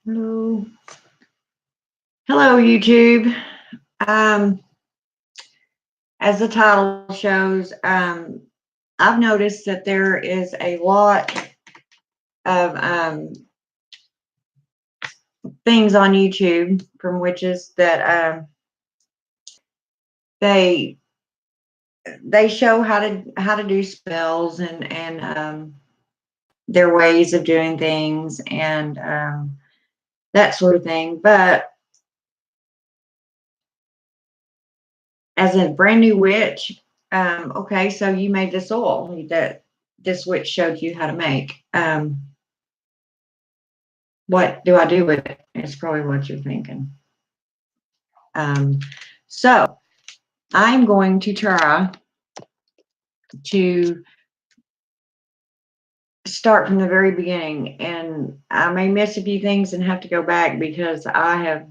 Hello. Hello, YouTube. Um, as the title shows, I've noticed that there is a lot of things on YouTube from witches that they show how to do spells and their ways of doing things and that sort of thing. But as a brand new witch, okay, so you made this oil that this witch showed you how to make. What do I do with it? It's probably what you're thinking. So I'm going to try to start from the very beginning, and I may miss a few things and have to go back because I have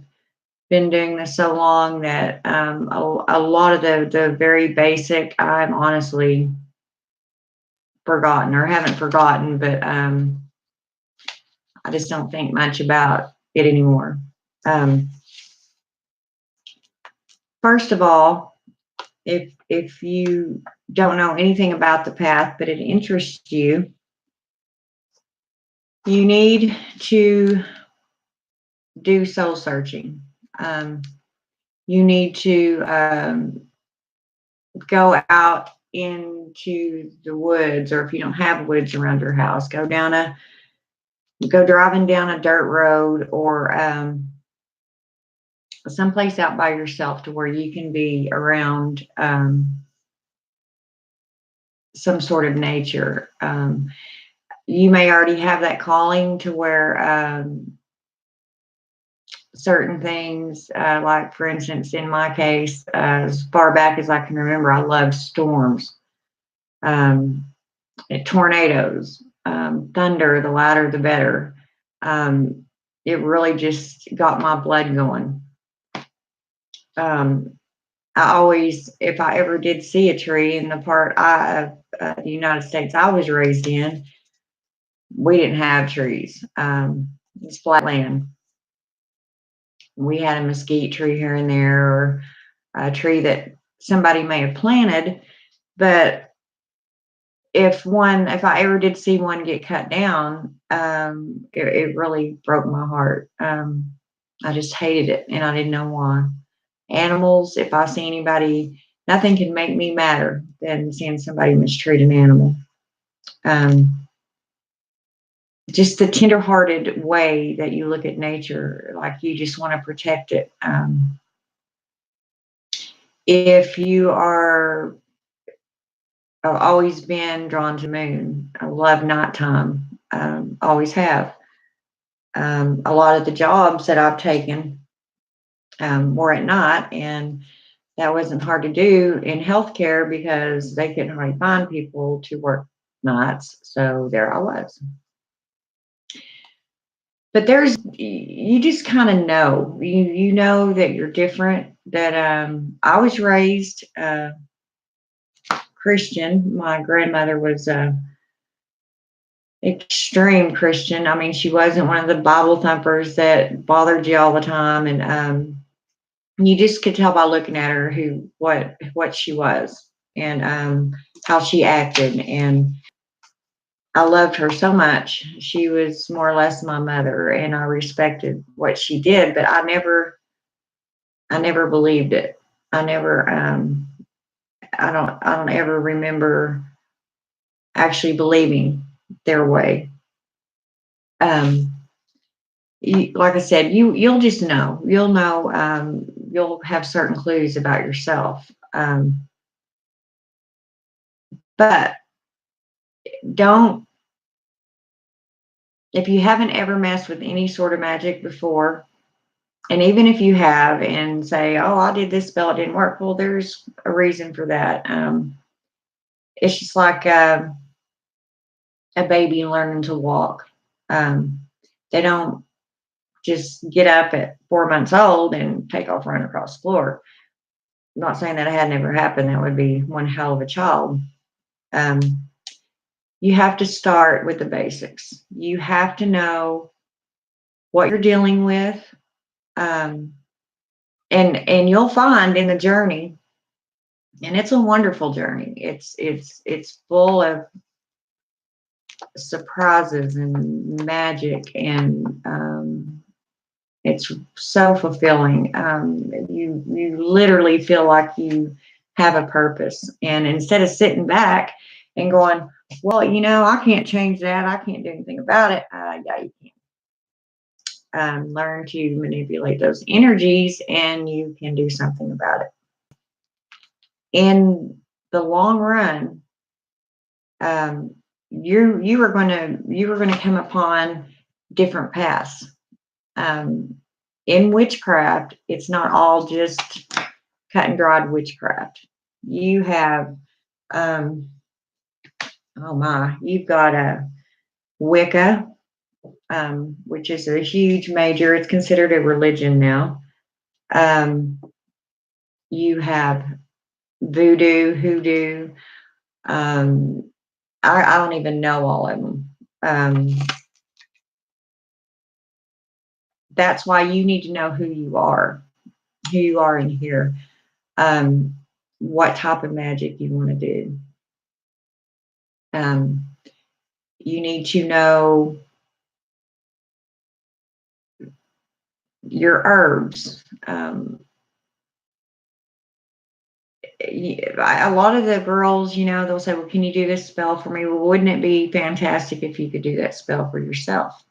been doing this so long that a lot of the very basic I've honestly forgotten, or haven't forgotten, but I just don't think much about it anymore. First of all, if you don't know anything about the path, but it interests you, you need to do soul searching. You need to go out into the woods, or if you don't have woods around your house, go driving down a dirt road, or someplace out by yourself to where you can be around some sort of nature. You may already have that calling to where certain things, like for instance, in my case, as far back as I can remember, I loved storms, tornadoes, thunder. The louder, the better. It really just got my blood going. I always, if I ever did see a tree in the part of the United States I was raised in, we didn't have trees. It's flat land. We had a mesquite tree here and there, or a tree that somebody may have planted, but if I ever did see one get cut down, it really broke my heart. I just hated it, and I didn't know why. Animals, if I see anybody, nothing can make me madder than seeing somebody mistreat an animal. Just the tender-hearted way that you look at nature, like you just want to protect it. If you are I've always been drawn to moon. I love nighttime. Always have. A lot of the jobs that I've taken were at night, and that wasn't hard to do in healthcare because they couldn't hardly find people to work nights. So there I was. But you just kind of know, you know that you're different. That I was raised Christian. My grandmother was extreme Christian. I mean, she wasn't one of the Bible thumpers that bothered you all the time, and you just could tell by looking at her what she was, and how she acted. And I loved her so much. She was more or less my mother, and I respected what she did, but I never believed it. I don't ever remember actually believing their way. Like I said, you'll just know. You'll know. You'll have certain clues about yourself. But don't, if you haven't ever messed with any sort of magic before, and even if you have and say, "Oh, I did this spell, it didn't work," well, there's a reason for that. It's just like a baby learning to walk. They don't just get up at 4 months old and take off running across the floor. I'm not saying that it had never happened. That would be one hell of a child. You have to start with the basics. You have to know what you're dealing with, and you'll find in the journey, and it's a wonderful journey. It's full of surprises and magic, and it's so fulfilling. You literally feel like you have a purpose, and instead of sitting back and going, well, I can't change that, I can't do anything about it. Yeah, you can. Learn to manipulate those energies, and you can do something about it. In the long run, you are going to come upon different paths. In witchcraft, it's not all just cut and dried witchcraft. You have, you've got a Wicca, which is a huge major. It's considered a religion now. You have voodoo, hoodoo. I don't even know all of them. That's why you need to know who you are in here, what type of magic you want to do. You need to know your herbs. A lot of the girls, they'll say, well, can you do this spell for me? Well, wouldn't it be fantastic if you could do that spell for yourself?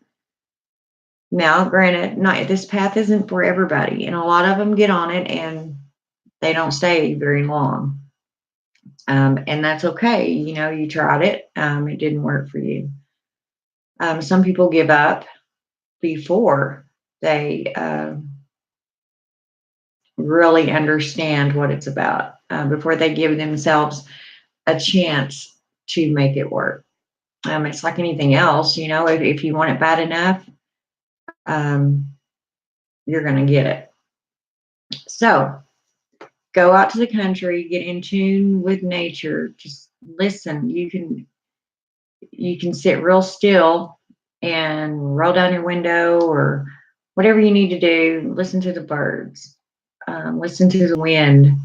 Now, granted, this path isn't for everybody, and a lot of them get on it and they don't stay very long. And that's okay. You tried it. It didn't work for you. Some people give up before they really understand what it's about, before they give themselves a chance to make it work. It's like anything else, if you want it bad enough, you're going to get it. So go out to the country, get in tune with nature, just listen. You can sit real still and roll down your window or whatever you need to do. Listen to the birds, listen to the wind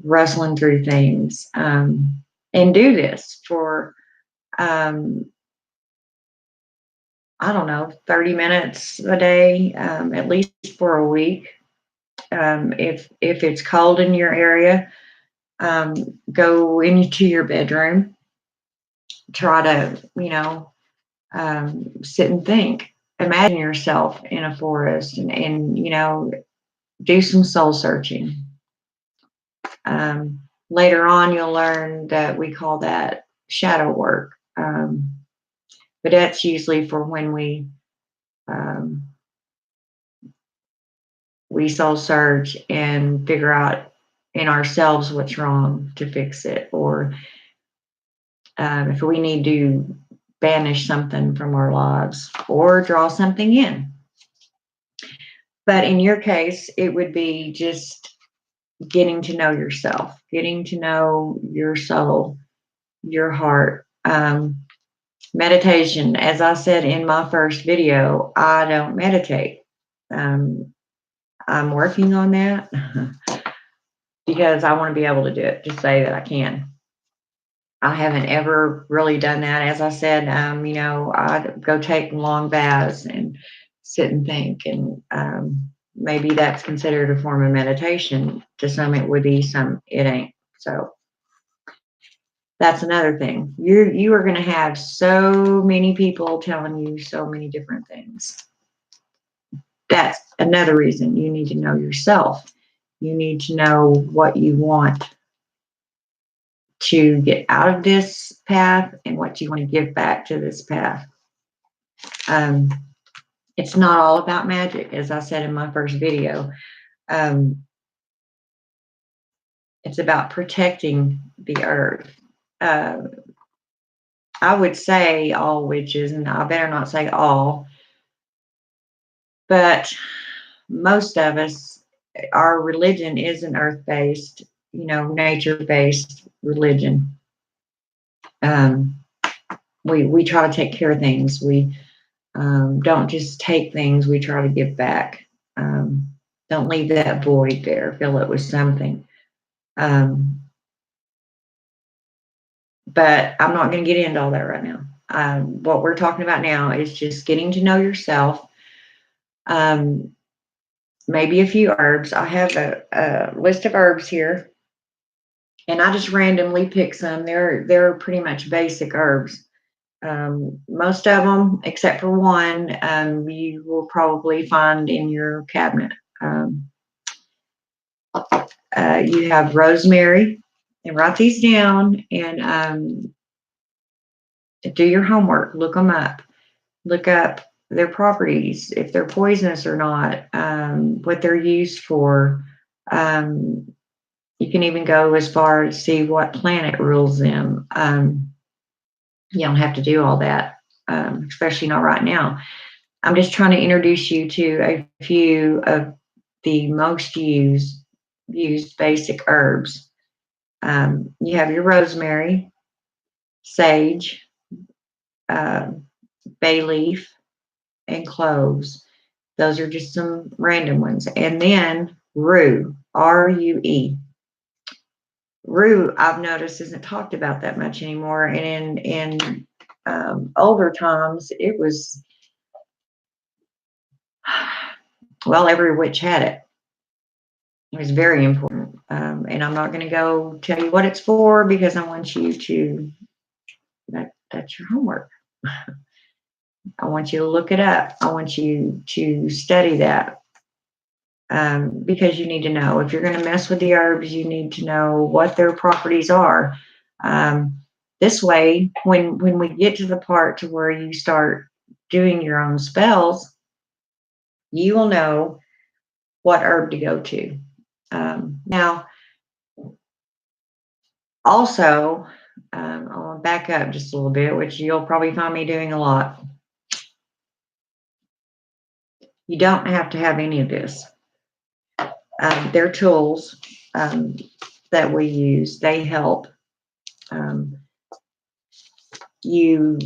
rustling through things, and do this for, I don't know, 30 minutes a day, at least for a week. If it's cold in your area, go into your bedroom, try to, sit and think. Imagine yourself in a forest and do some soul searching. Later on, you'll learn that we call that shadow work. But that's usually for when we soul search and figure out in ourselves what's wrong to fix it, or if we need to banish something from our lives or draw something in. But in your case, it would be just getting to know yourself, getting to know your soul, your heart. Meditation, as I said in my first video, I don't meditate. I'm working on that because I want to be able to do it, to say that I can. I haven't ever really done that. As I said, I'd go take long baths and sit and think, and maybe that's considered a form of meditation. To some it would be, some it ain't. So that's another thing. You are going to have so many people telling you so many different things. That's another reason you need to know yourself. You need to know what you want to get out of this path and what you want to give back to this path. It's not all about magic, as I said in my first video. It's about protecting the earth. I would say all witches, and I better not say all, but most of us, our religion is an earth-based, nature-based religion. We try to take care of things. We Don't just take things, we try to give back. Don't leave that void there, fill it with something. Um, but I'm not going to get into all that right now. What we're talking about now is just getting to know yourself. Um, maybe a few herbs. I have a list of herbs here, and I just randomly pick some. They're pretty much basic herbs. Most of them, except for one, you will probably find in your cabinet. Um, you have rosemary, and write these down and do your homework. Look them up. Look up their properties, if they're poisonous or not, what they're used for. Um, you can even go as far as see what planet rules them. You don't have to do all that, especially not right now. I'm just trying to introduce you to a few of the most used basic herbs. You have your rosemary, sage, uh, bay leaf, and cloves. Those are just some random ones. And then rue, R-U-E. Rue, I've noticed, isn't talked about that much anymore. And in older times, it was, well, every witch had it. It was very important. And I'm not going to go tell you what it's for because I want you to, that's your homework. I want you to look it up. I want you to study that. Because you need to know if you're going to mess with the herbs, you need to know what their properties are. This way, when we get to the part to where you start doing your own spells, you will know what herb to go to. Now, also, I'll back up just a little bit, which you'll probably find me doing a lot. You don't have to have any of this. They're tools that we use. They help. Um, you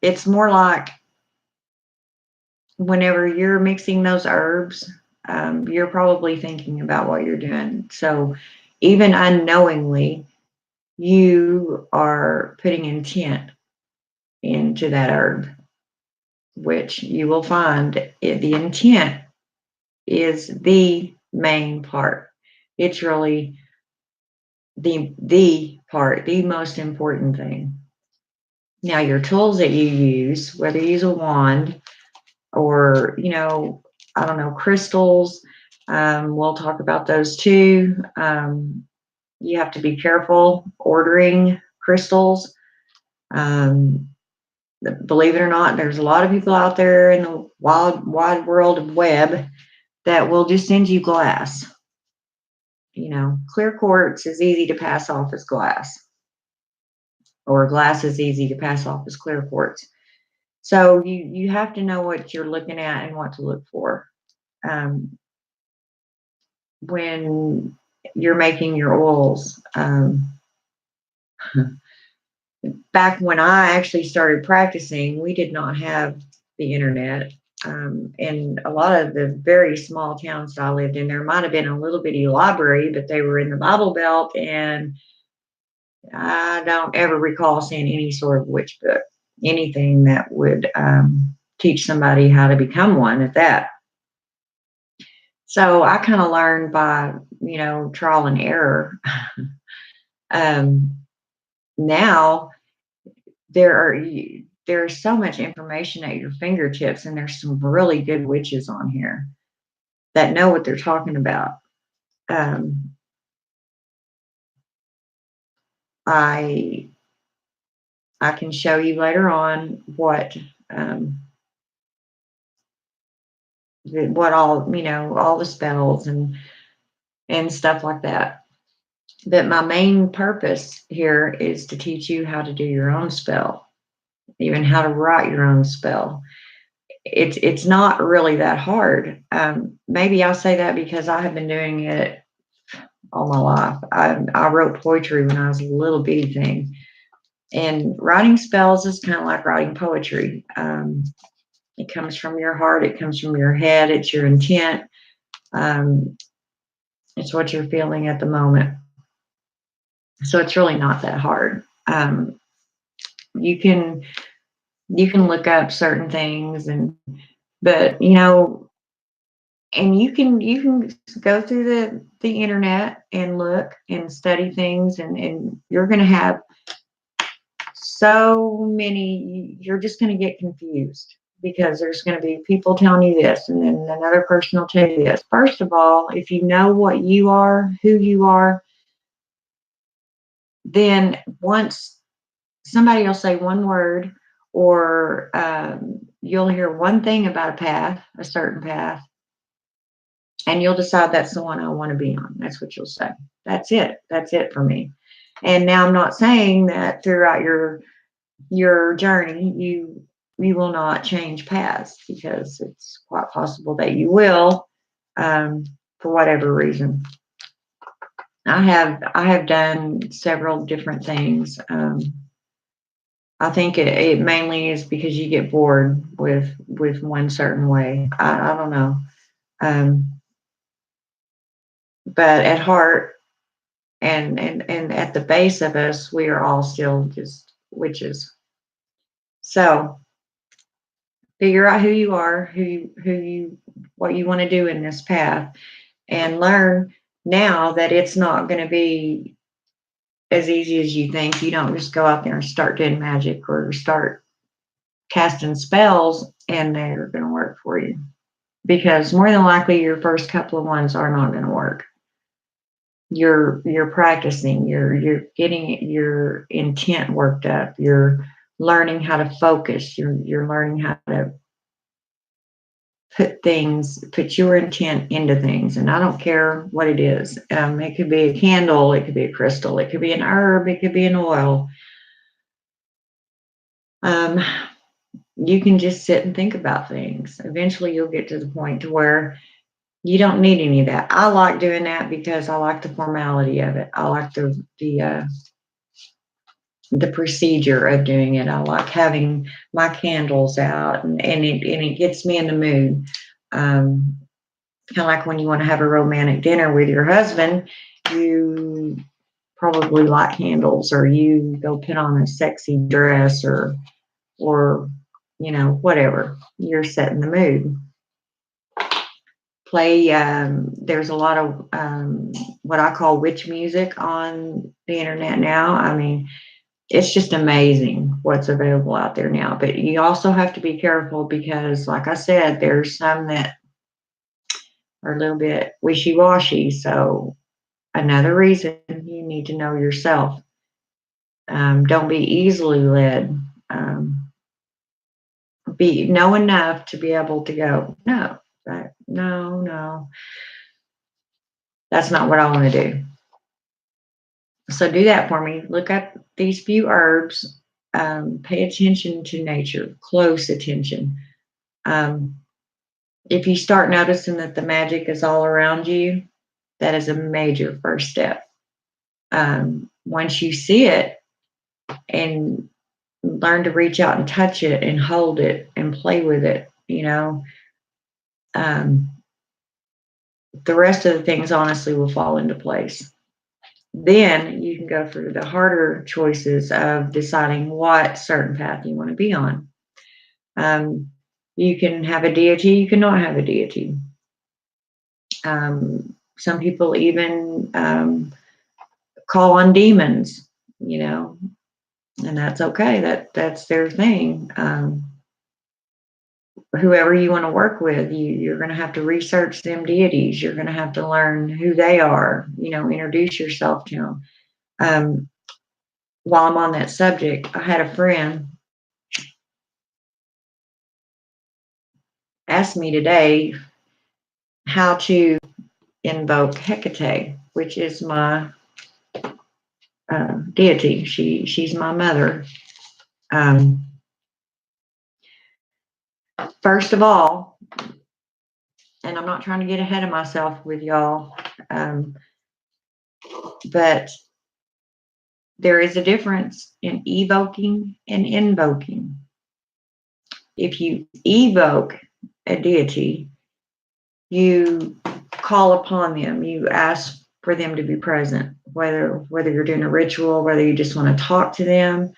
it's more like whenever you're mixing those herbs, you're probably thinking about what you're doing. So even unknowingly, you are putting intent into that herb, which you will find the intent is the main part. It's really the part, the most important thing. Now, your tools that you use, whether you use a wand or, I don't know, crystals, we'll talk about those too. You have to be careful ordering crystals. Um, believe it or not, there's a lot of people out there in the wide world of web that will just send you glass. Clear quartz is easy to pass off as glass, or glass is easy to pass off as clear quartz. So you have to know what you're looking at and what to look for when you're making your oils. Back when I actually started practicing, we did not have the internet. And a lot of the very small towns that I lived in, there might have been a little bitty library, but they were in the Bible Belt, and I don't ever recall seeing any sort of witch book, anything that would teach somebody how to become one at that. So I kind of learned by, trial and error. Now there's so much information at your fingertips, and there's some really good witches on here that know what they're talking about. I can show you later on what all the spells and stuff like that. But my main purpose here is to teach you how to do your own spell, even how to write your own spell. It's not really that hard. Maybe I'll say that because I have been doing it all my life. I wrote poetry when I was a little bitty thing. And writing spells is kind of like writing poetry. It comes from your heart, it comes from your head, it's your intent, um, it's what you're feeling at the moment. So it's really not that hard. You can look up certain things, and but and you can go through the internet and look and study things, and you're going to have so many, you're just going to get confused because there's going to be people telling you this, and then another person will tell you this. First of all, if you know what you are, who you are, then once somebody will say one word, or you'll hear one thing about a path, a certain path, and you'll decide that's the one I want to be on. That's what you'll say. That's it. That's it for me. And now I'm not saying that throughout your journey you will not change paths, because it's quite possible that you will, for whatever reason. I have done several different things. I think it mainly is because you get bored with one certain way. I don't know. Um, but at heart, and at the base of us, we are all still just witches. So figure out who you are, what you want to do in this path, and learn now that it's not going to be as easy as you think. You don't just go out there and start doing magic or start casting spells and they're going to work for you, because more than likely your first couple of ones are not going to work. You're practicing, you're getting your intent worked up, you're learning how to focus, you're learning how to put your intent into things. And I don't care what it is. It could be a candle, it could be a crystal, it could be an herb, it could be an oil. um, you can just sit and think about things. Eventually you'll get to the point to where you don't need any of that. I like doing that because I like the formality of it. I like the procedure of doing it. I like having my candles out, and it gets me in the mood. Kind of like when you want to have a romantic dinner with your husband, you probably light candles, or you go put on a sexy dress, or whatever. You're setting the mood. Play. There's a lot of what I call witch music on the internet now. I mean, it's just amazing what's available out there now. But you also have to be careful because, like I said, there's some that are a little bit wishy-washy. So another reason you need to know yourself. Don't be easily led. Know enough to be able to go, no, no, that's not what I want to do. So do that for me. Look up these few herbs. Pay attention to nature, close attention. Um, if you start noticing that the magic is all around you, that is a major first step. Once you see it and learn to reach out and touch it and hold it and play with it, um, the rest of the things honestly will fall into place. Then you can go through the harder choices of deciding what certain path you want to be on. You can have a deity, you cannot have a deity. Some people even call on demons, and that's okay. That's their thing. Whoever you want to work with, you're going to have to research them deities. You're going to have to learn who they are. Introduce yourself to them. While I'm on that subject, I had a friend ask me today how to invoke Hecate, which is my deity. She's my mother. Um, First of all, and I'm not trying to get ahead of myself with y'all, but There is a difference in evoking and invoking. If you evoke a deity, you call upon them, you ask for them to be present, whether you're doing a ritual, whether you just want to talk to them,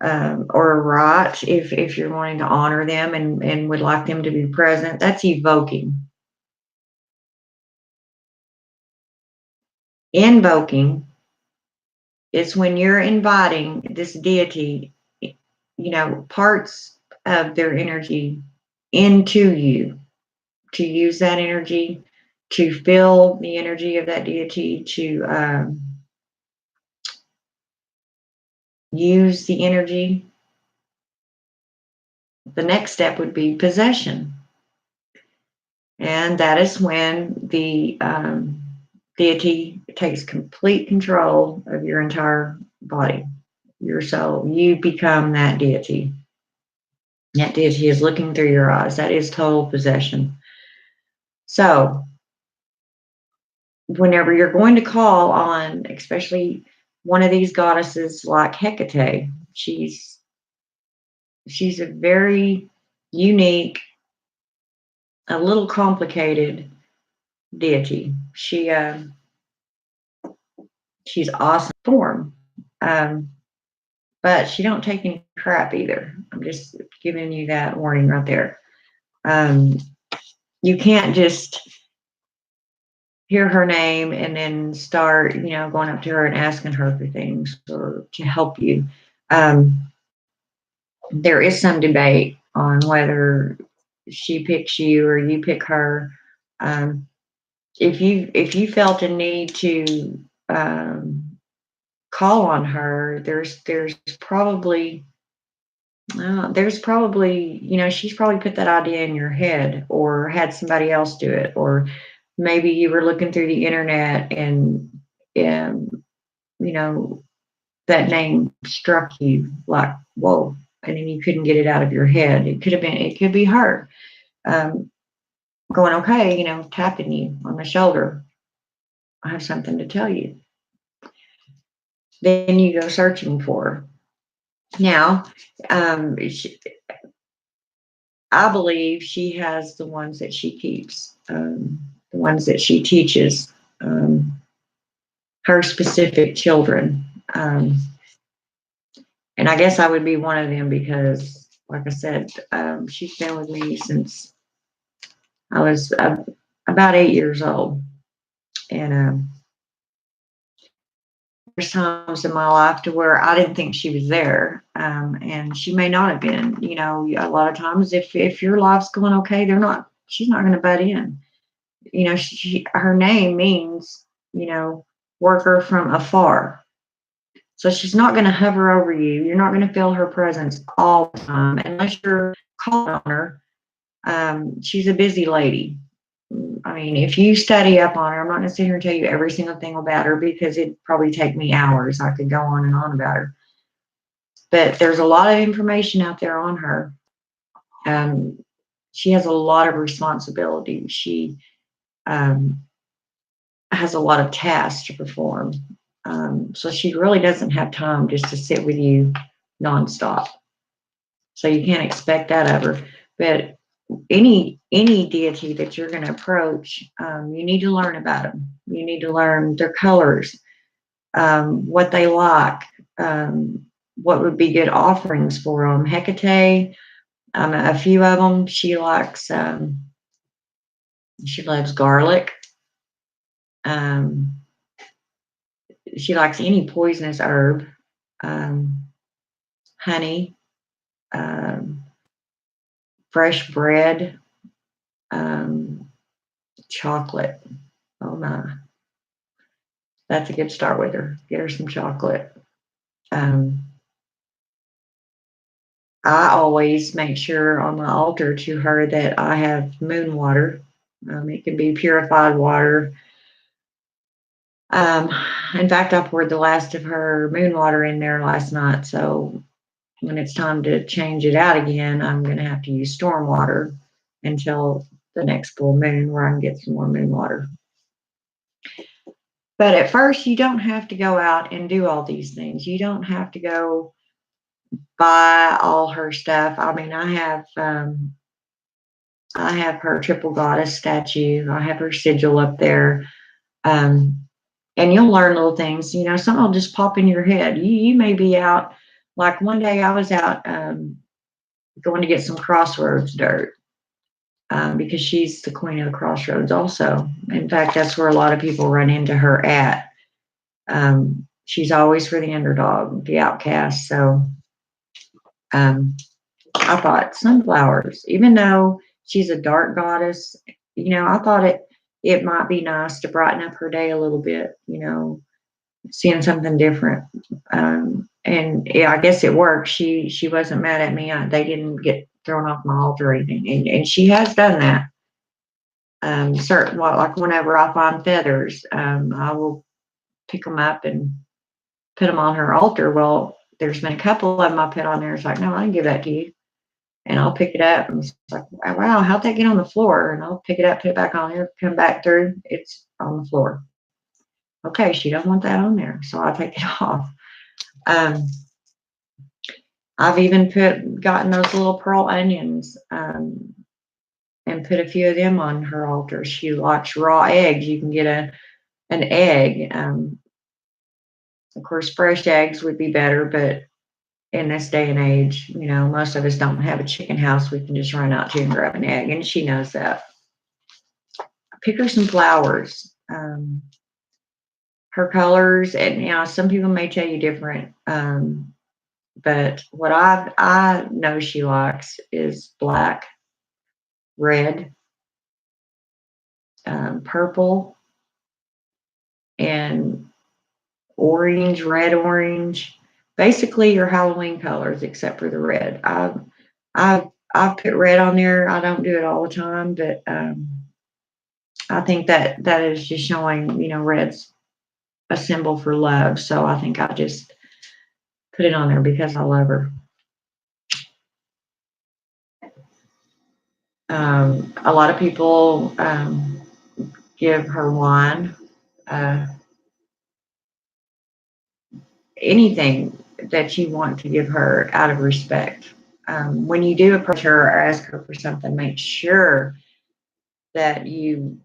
or a rite, if you're wanting to honor them and would like them to be present, that's evoking. Invoking is when you're inviting this deity, parts of their energy into you, to use that energy, to feel the energy of that deity, to use the energy. The next step would be possession. And that is when the deity takes complete control of your entire body, your soul. You become that deity. That deity is looking through your eyes. That is total possession. So, whenever you're going to call on, especially one of these goddesses like Hecate, she's a very unique, a little complicated deity. She's awesome form, but she don't take any crap either. I'm just giving you that warning right there. You can't just hear her name and then start, going up to her and asking her for things or to help you. There is some debate on whether she picks you or you pick her. If you felt a need to call on her, there's probably she's probably put that idea in your head or had somebody else do it, or maybe you were looking through the internet and that name struck you like, whoa, and then you couldn't get it out of your head. It could be her going, okay, tapping you on the shoulder. I have something to tell you. Then you go searching for her. Now, I believe she has the ones that she keeps, the ones that she teaches her specific children. And I guess I would be one of them because, like I said, she's been with me since I was about 8 years old. And there's times in my life to where I didn't think she was there. And she may not have been. A lot of times if your life's going okay, she's not going to butt in. Her name means, worker from afar. So she's not going to hover over you. You're not going to feel her presence all the time unless you're calling on her. She's a busy lady. I mean, if you study up on her, I'm not going to sit here and tell you every single thing about her because it'd probably take me hours. I could go on and on about her. But there's a lot of information out there on her. She has a lot of responsibility. She has a lot of tasks to perform. So she really doesn't have time just to sit with you nonstop. So you can't expect that of her. But any deity that you're going to approach, you need to learn about them. You need to learn their colors, what they like, what would be good offerings for them. Hecate, a few of them, she likes. She loves garlic. She likes any poisonous herb, honey, fresh bread, chocolate. Oh my, that's a good start with her. Get her some chocolate. I always make sure on my altar to her that I have moon water. It can be purified water. In fact, I poured the last of her moon water in there last night. So when it's time to change it out again, I'm going to have to use storm water until the next full moon where I can get some more moon water. But at first, you don't have to go out and do all these things. You don't have to go buy all her stuff. I mean, I have her triple goddess statue. I have her sigil up there. Um, and you'll learn little things. You know, something will just pop in your head. You may be out. Like one day, I was out going to get some crossroads dirt. Because she's the queen of the crossroads also. In fact, that's where a lot of people run into her at. She's always for the underdog, the outcast. So um, I thought sunflowers, even though she's a dark goddess, you know, I thought it might be nice to brighten up her day a little bit, you know, seeing something different. And yeah, I guess it worked. She wasn't mad at me. They didn't get thrown off my altar or anything, and she has done that. Certain, well, like whenever I find feathers, I will pick them up and put them on her altar. Well, there's been a couple of them I put on there. It's like, no, I can give that to you. And I'll pick it up and it's like, wow, how'd that get on the floor? And I'll pick it up, put it back on there, come back through, it's on the floor. Okay, she doesn't want that on there, so I take it off. Um, I've even gotten those little pearl onions and put a few of them on her altar. She likes raw eggs. You can get an egg. Of course, fresh eggs would be better, but in this day and age, you know, most of us don't have a chicken house we can just run out to and grab an egg, and she knows that. Pick her some flowers. Her colors, and you know, some people may tell you different, but what I know she likes is black, red, purple, and orange, red, orange. Basically, your Halloween colors, except for the red. I've put red on there. I don't do it all the time, but I think that is just showing, you know, red's a symbol for love. So I think I just put it on there because I love her. A lot of people give her wine, uh, anything that you want to give her out of respect. When you do approach her or ask her for something, make sure that you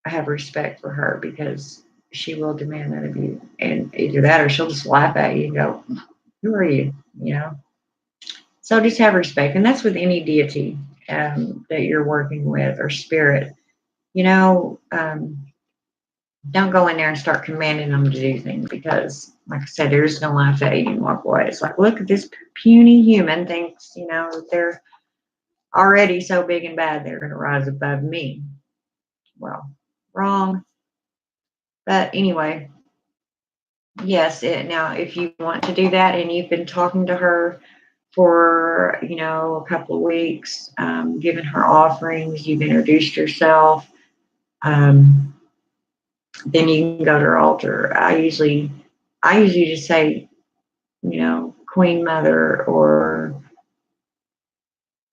have respect for her, because she will demand that of you. And either that or she'll just laugh at you and go, who are you? You know? So just have respect. And that's with any deity that you're working with or spirit. You know, don't go in there and start commanding them to do things, because, like I said, they're just going to laugh at you and walk away. It's like, look at this puny human thinks, you know, that they're already so big and bad, they're going to rise above me. Well, wrong. But anyway, yes, now if you want to do that and you've been talking to her for, you know, a couple of weeks, giving her offerings, you've introduced yourself, then you can go to her altar. I usually just say, you know, Queen Mother, or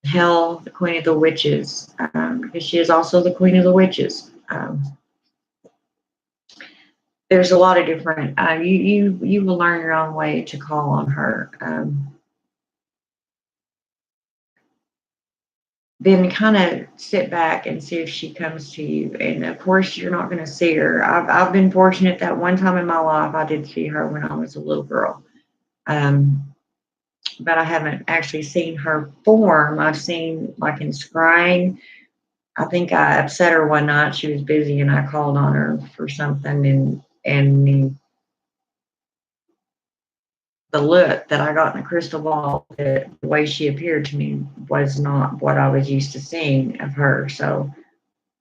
Hell, the Queen of the Witches, because she is also the Queen of the Witches. There's a lot of different. You will learn your own way to call on her. Then kind of sit back and see if she comes to you. And of course, you're not going to see her. I've been fortunate that one time in my life I did see her when I was a little girl. But I haven't actually seen her form. I've seen, like, in scrying. I think I upset her one night. She was busy, and I called on her for something, and the look that I got in the crystal ball, the way she appeared to me, was not what I was used to seeing of her. So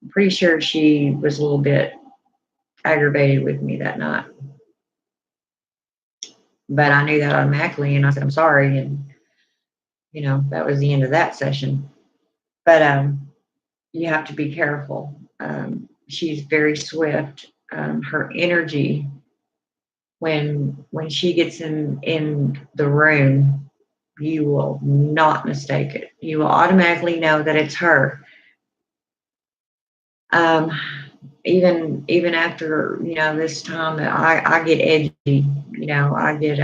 I'm pretty sure she was a little bit aggravated with me that night. But I knew that automatically, and I said, I'm sorry. And, you know, that was the end of that session. But you have to be careful. She's very swift. Her energy, when she gets in the room, you will not mistake it. You will automatically know that it's her. even after, this time, I get edgy. I get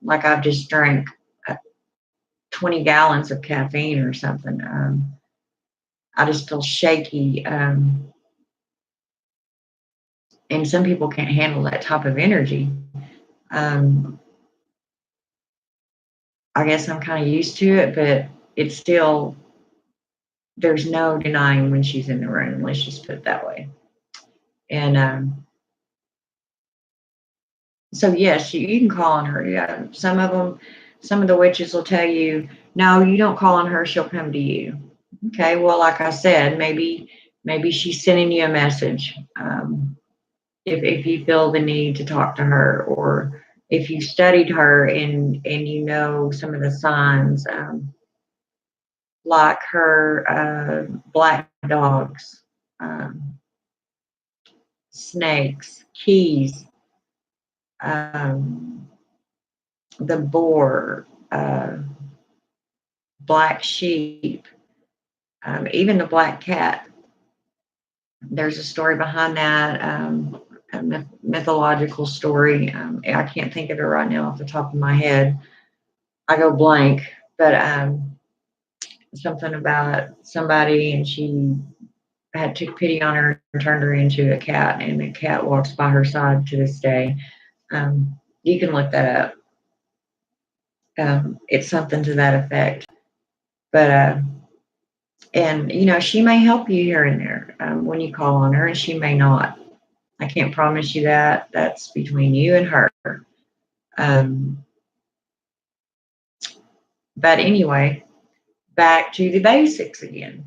like I've just drank uh, 20 gallons of caffeine or something. I just feel shaky. And some people can't handle that type of energy. Um, I guess I'm kind of used to it, but it's still, there's no denying when she's in the room. Let's just put it that way. And so, yes, you can call on her. Yeah, some of the witches will tell you, no, you don't call on her. She'll come to you. Okay, well, like I said, maybe she's sending you a message. If you feel the need to talk to her, or if you studied her and you know some of the signs, like her black dogs, um, snakes, keys, um, the boar, black sheep, even the black cat. There's a story behind that, a mythological story. I can't think of it right now off the top of my head. I go blank, but something about somebody, and she had took pity on her and turned her into a cat, and the cat walks by her side to this day. You can look that up. It's something to that effect. But and she may help you here and there when you call on her, and she may not. I can't promise you that. That's between you and her. Um, but anyway, back to the basics again.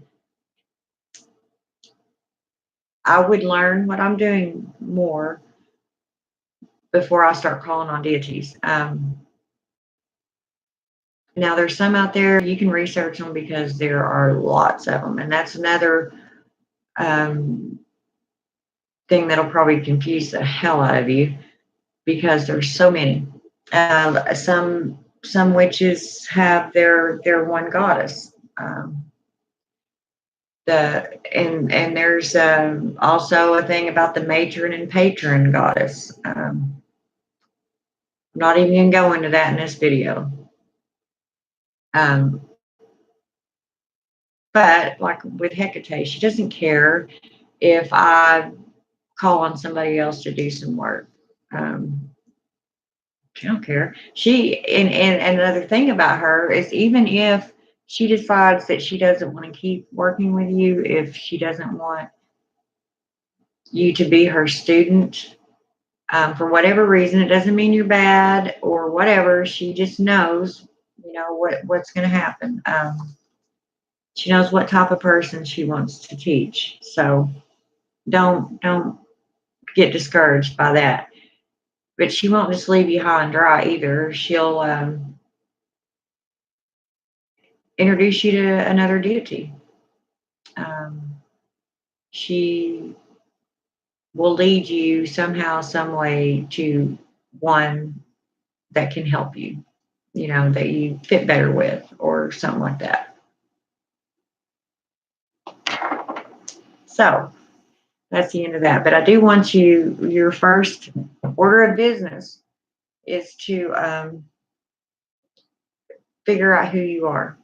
I would learn what I'm doing more before I start calling on deities. Now, there's some out there you can research them because there are lots of them, and that's another um, thing that'll probably confuse the hell out of you because there's so many. Some witches have their one goddess. And there's also a thing about the matron and patron goddess. I'm not even going to go into that in this video. Um, but like with Hecate, she doesn't care if I call on somebody else to do some work. She don't care. And another thing about her is, even if she decides that she doesn't want to keep working with you, if she doesn't want you to be her student, for whatever reason, it doesn't mean you're bad or whatever. She just knows, what's going to happen. She knows what type of person she wants to teach. So don't get discouraged by that. But she won't just leave you high and dry either. She'll introduce you to another deity. She will lead you somehow, some way to one that can help you, that you fit better with, or something like that. So that's the end of that. But I do want your first order of business is to figure out who you are.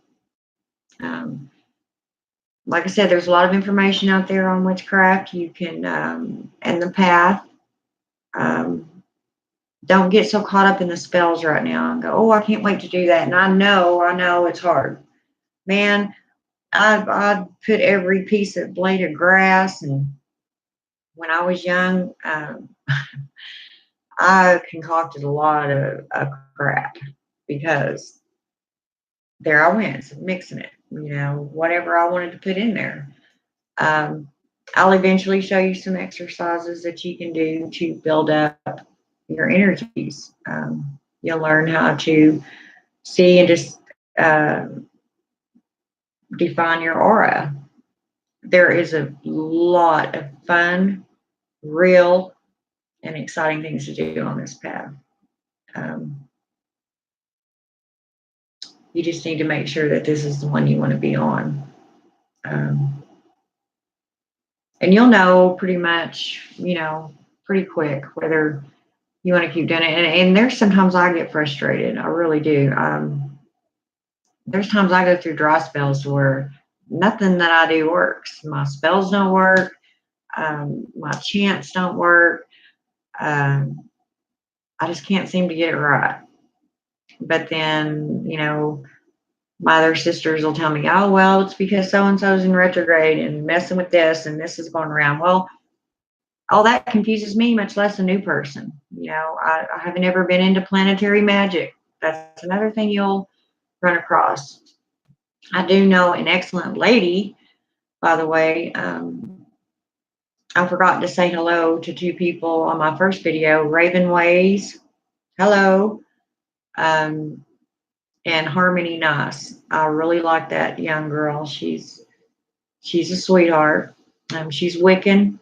Like I said, there's a lot of information out there on witchcraft. You can, and the path. Don't get so caught up in the spells right now and go, oh, I can't wait to do that. And I know it's hard. Man, I put every piece of blade of grass, and when I was young, I concocted a lot of crap because there I went mixing it, whatever I wanted to put in there. I'll eventually show you some exercises that you can do to build up your energies. You'll learn how to see and just uh, define your aura. There is a lot of fun, real, and exciting things to do on this path. Um, you just need to make sure that this is the one you want to be on. Um, And you'll know pretty much, pretty quick whether you want to keep doing it. And there's sometimes I get frustrated. I really do. There's times I go through dry spells where nothing that I do works. My spells don't work. My chants don't work. Um, I just can't seem to get it right. But then, my other sisters will tell me, oh, well, it's because so and so's in retrograde and messing with this and this is going around. Well, all that confuses me, much less a new person. I haven't ever been into planetary magic. That's another thing you'll run across. I do know an excellent lady, by the way. I forgot to say hello to two people on my first video, Raven Ways. Hello. And Harmony Nice. I really like that young girl. She's a sweetheart. She's Wiccan,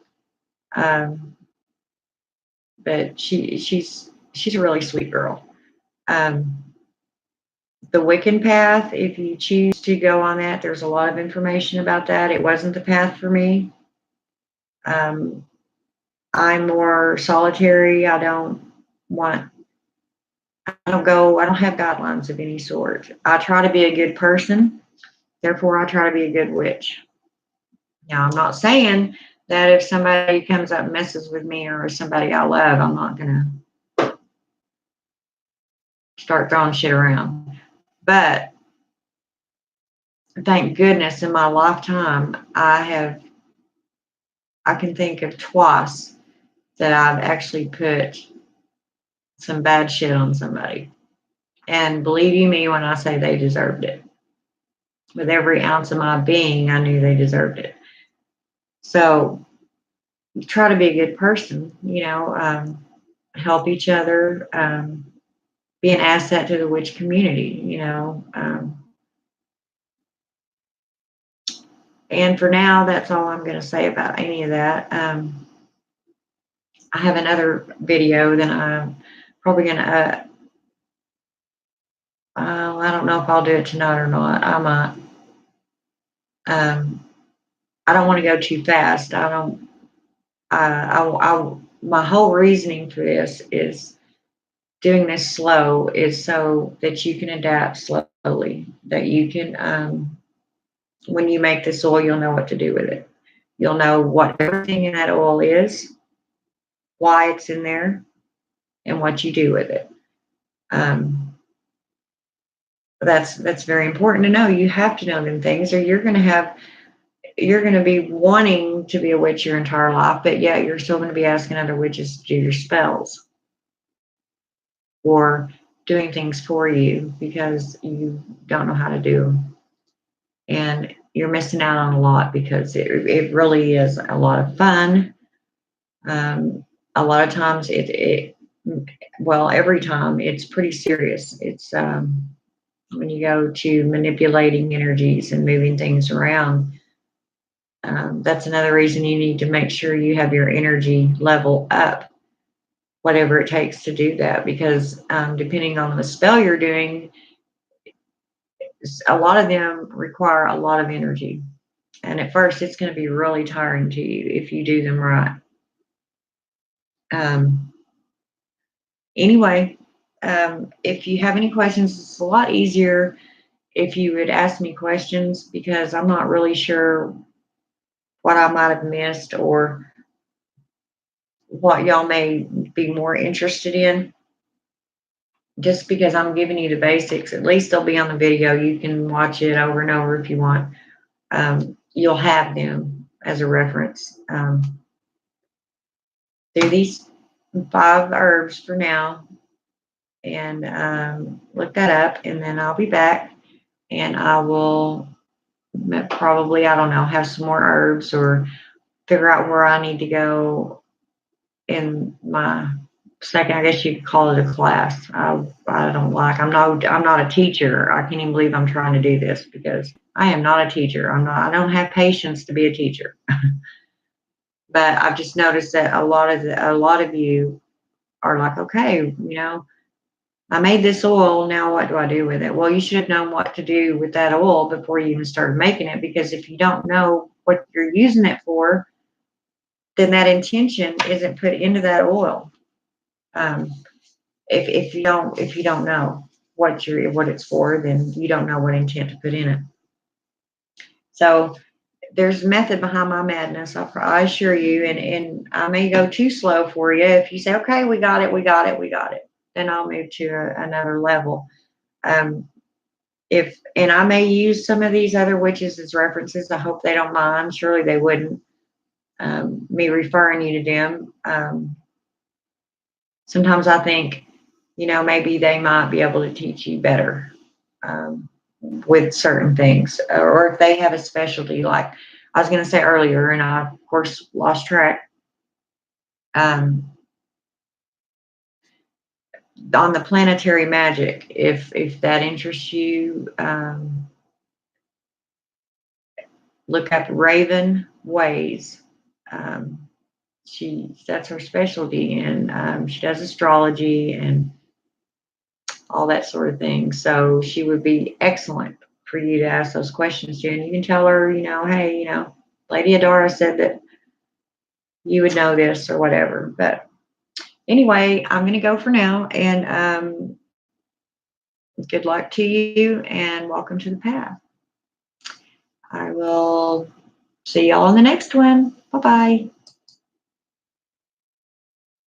but she's a really sweet girl. The Wiccan path, if you choose to go on that, there's a lot of information about that. It wasn't the path for me. I'm more solitary. I don't have guidelines of any sort. I try to be a good person. Therefore, I try to be a good witch. Now, I'm not saying that if somebody comes up and messes with me or somebody I love, I'm not going to start throwing shit around. But thank goodness in my lifetime, I can think of twice that I've actually put some bad shit on somebody. And believe you me when I say they deserved it. With every ounce of my being, I knew they deserved it. So try to be a good person, help each other, be an asset to the witch community, and for now, that's all I'm going to say about any of that. I have another video that I'm probably going to, I don't know if I'll do it tonight or not. I might. I don't want to go too fast. My whole reasoning for this is doing this slow is so that you can adapt slowly, that you can, when you make this oil, you'll know what to do with it. You'll know what everything in that oil is, why it's in there, and what you do with it. That's very important to know. You have to know them things, or you're going to be wanting to be a witch your entire life, but yet you're still going to be asking other witches to do your spells or doing things for you because you don't know how to do them. And you're missing out on a lot because it really is a lot of fun. A lot of times every time it's pretty serious. It's when you go to manipulating energies and moving things around. That's another reason you need to make sure you have your energy level up, whatever it takes to do that, because depending on the spell you're doing, a lot of them require a lot of energy. And at first, it's going to be really tiring to you if you do them right. Anyway, if you have any questions, it's a lot easier if you would ask me questions because I'm not really sure what I might have missed or what y'all may be more interested in. Just because I'm giving you the basics, at least they'll be on the video. You can watch it over and over if you want. You'll have them as a reference. Do these 5 herbs for now and look that up, and then I'll be back and I will probably, I don't know, have some more herbs or figure out where I need to go in my second, I guess you could call it a class. I'm not a teacher. I can't even believe I'm trying to do this because I am not a teacher. I don't have patience to be a teacher. But I've just noticed that a lot of you are like, okay, I made this oil. Now what do I do with it? Well, you should have known what to do with that oil before you even started making it, because if you don't know what you're using it for, then that intention isn't put into that oil. Um, if you don't know what it's for, then you don't know what intent to put in it. So there's method behind my madness. I assure you, and I may go too slow for you. If you say, okay, we got it, we got it, we got it, then I'll move to another level. And I may use some of these other witches as references. I hope they don't mind. Surely they wouldn't. Me referring you to them. Sometimes I think, maybe they might be able to teach you better with certain things, or if they have a specialty, like I was going to say earlier, and I of course lost track. On the planetary magic, if that interests you, look up Raven Ways. Um, that's her specialty, and she does astrology and all that sort of thing. So she would be excellent for you to ask those questions to. And you can tell her, hey, Lady Adara said that you would know this or whatever. But anyway, I'm going to go for now. And good luck to you and welcome to the path. I will see y'all in the next one. Bye-bye.